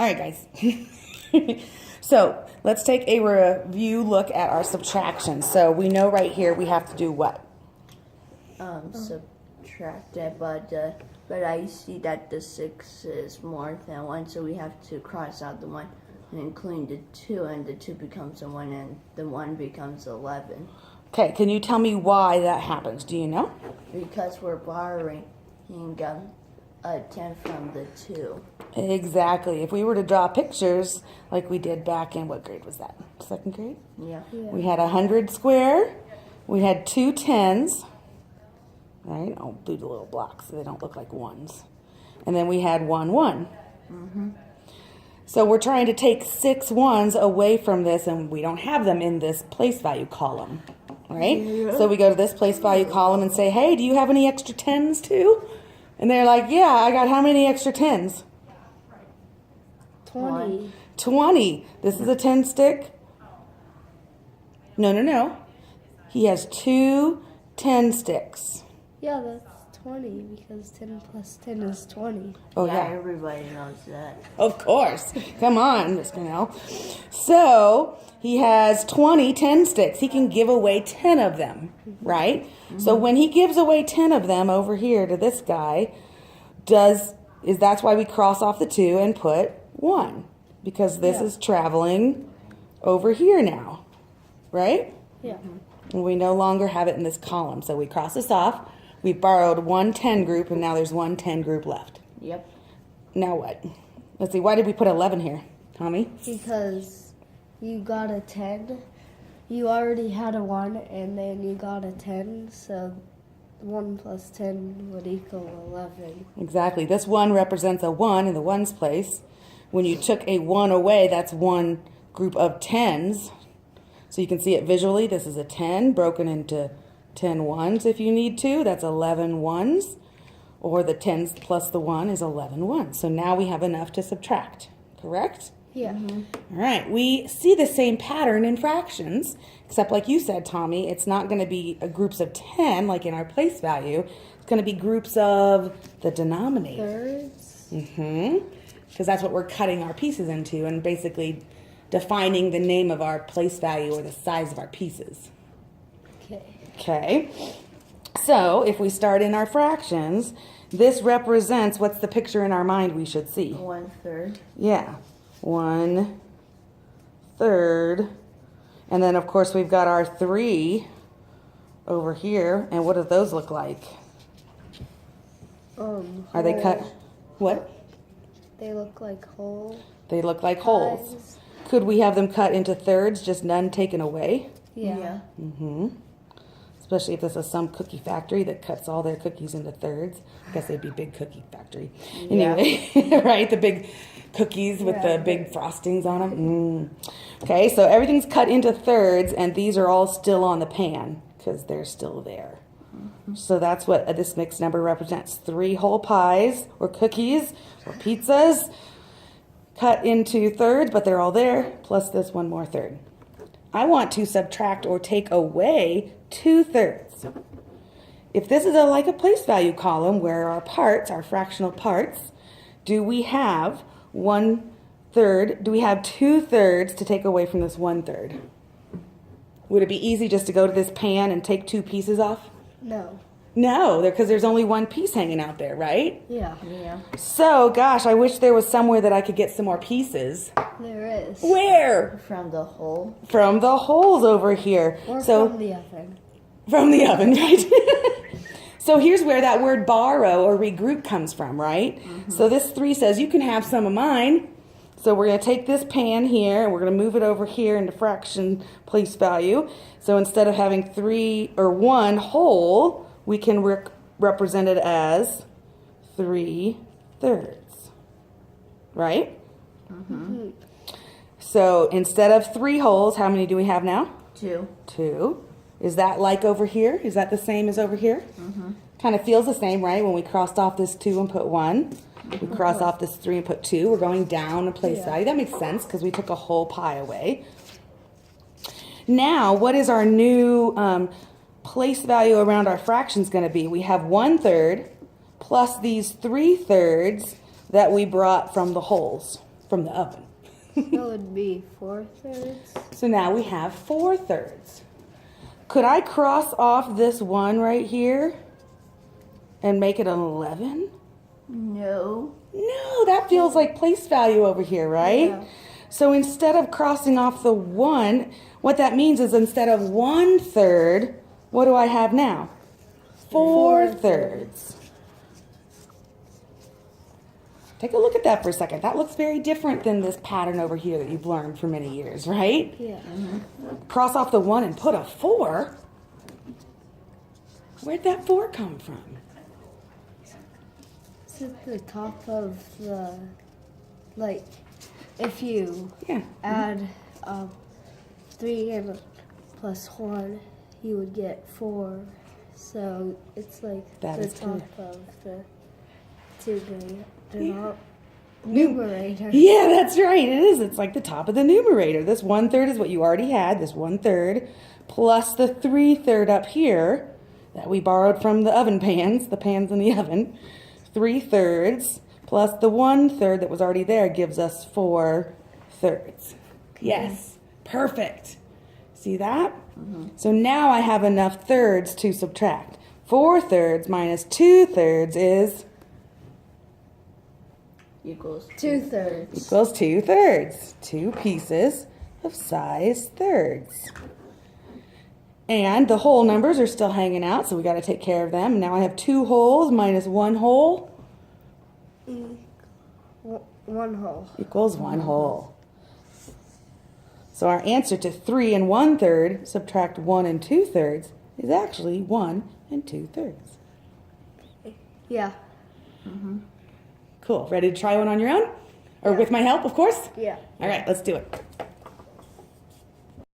All right, guys. So let's take a review look at our subtraction. So we know right here we have to do what? Subtract it, but I see that the 6 is more than 1, so we have to cross out the 1 and include the 2, and the 2 becomes a 1, and the 1 becomes 11. Okay, can you tell me why that happens? Do you know? Because we're borrowing a 10 from the 2. Exactly. If we were to draw pictures like we did back in, what grade was that? 2nd grade? Yeah. We had 100 square. We had 2 10s. Right? I'll do the little blocks so they don't look like ones. And then we had 1 1. So we're trying to take 6 1s away from this, and we don't have them in this place value column. Right? Yeah. So we go to this place value column and say, hey, do you have any extra 10s too? And they're like, yeah, I got how many extra 10s? 20. 20. This is a 10 stick? No. He has 2 10 sticks. Yeah, that's 20 because 10 plus 10 is 20. Oh, yeah. Everybody knows that. Of course. Come on, Mr. Nell. So he has 20 10 sticks. He can give away 10 of them, right? So when he gives away 10 of them over here to this guy, that's why we cross off the 2 and put 1, because this is traveling over here now, right? Yeah. And we no longer have it in this column, so we cross this off. We borrowed 1 10 group, and now there's 1 10 group left. Yep. Now what? Let's see, why did we put 11 here, Tommy? Because you got a 10. You already had a 1, and then you got a 10, so 1 plus 10 would equal 11. Exactly. This 1 represents a 1 in the ones place. When you took a 1 away, that's 1 group of 10s. So you can see it visually. This is a 10 broken into 10 ones if you need to. That's 11 ones. Or the 10s plus the 1 is 11 ones. So now we have enough to subtract, correct? Yeah. All right. We see the same pattern in fractions, except like you said, Tommy, it's not going to be groups of 10 like in our place value. It's going to be groups of the denominator. Thirds. Because that's what we're cutting our pieces into and basically defining the name of our place value or the size of our pieces. Okay. So if we start in our fractions, this represents, what's the picture in our mind we should see? 1/3. Yeah. 1/3. And then of course we've got our 3 over here. And what do those look like? Are they cut? What? They look like holes. They look like holes. Could we have them cut into thirds, just none taken away? Yeah. Especially if this is some cookie factory that cuts all their cookies into thirds. I guess they'd be big cookie factory. Anyway, right? The big cookies with the big frostings on them. Okay, so everything's cut into thirds, and these are all still on the pan because they're still there. So that's what this mixed number represents. 3 whole pies or cookies or pizzas cut into thirds, but they're all there, plus this 1 more third. I want to subtract or take away 2/3. If this is like a place value column where our parts, our fractional parts, do we have 1/3? Do we have 2/3 to take away from this 1/3? Would it be easy just to go to this pan and take 2 pieces off? No. No, because there's only 1 piece hanging out there, right? Yeah. So, gosh, I wish there was somewhere that I could get some more pieces. There is. Where? From the hole. From the holes over here. Or So from the oven. from the oven, right? So here's where that word borrow or regroup comes from, right? So this 3 says you can have some of mine. So we're going to take this pan here and we're going to move it over here into fraction place value. So instead of having 3 or 1 whole, we can represent it as 3/3, right? So instead of 3 holes, how many do we have now? 2. 2. Is that like over here? Is that the same as over here? Kind of feels the same, right? When we crossed off this 2 and put 1. We cross off this 3 and put 2. We're going down a place value. That makes sense because we took a whole pie away. Now, what is our new place value around our fractions going to be? We have 1/3 plus these 3/3 that we brought from the holes. from the oven. That would be 4/3. So now we have 4/3. Could I cross off this 1 right here and make it an 11? No. No, that feels like place value over here, right? Yeah. So instead of crossing off the 1, what that means is instead of 1/3, what do I have now? 4/3. Take a look at that for a second. That looks very different than this pattern over here that you've learned for many years, right? Yeah. Cross off the 1 and put a 4. Where'd that 4 come from? It's at the top of the, like, if you Yeah. add 3 and plus 1, you would get 4. So it's like That the is top correct. of the numerator. Yeah, that's right. It is. It's like the top of the numerator. This 1/3 is what you already had. This 1/3 plus the 3/3 up here that we borrowed from the oven pans, the pans in the oven. 3/3 plus the 1/3 that was already there gives us 4/3. Yes, perfect. See that? So now I have enough thirds to subtract. 4/3 minus 2/3 is Equals 2/3. equals 2/3. 2 pieces of size thirds. And the whole numbers are still hanging out, so we got to take care of them. Now I have 2 wholes minus 1 whole 1 whole. equals 1 whole. So our answer to 3 and 1/3 subtract 1 and 2/3 is actually 1 and 2/3. Yeah. Cool. Ready to try one on your own? Or with my help, of course? Yeah. All right, let's do it.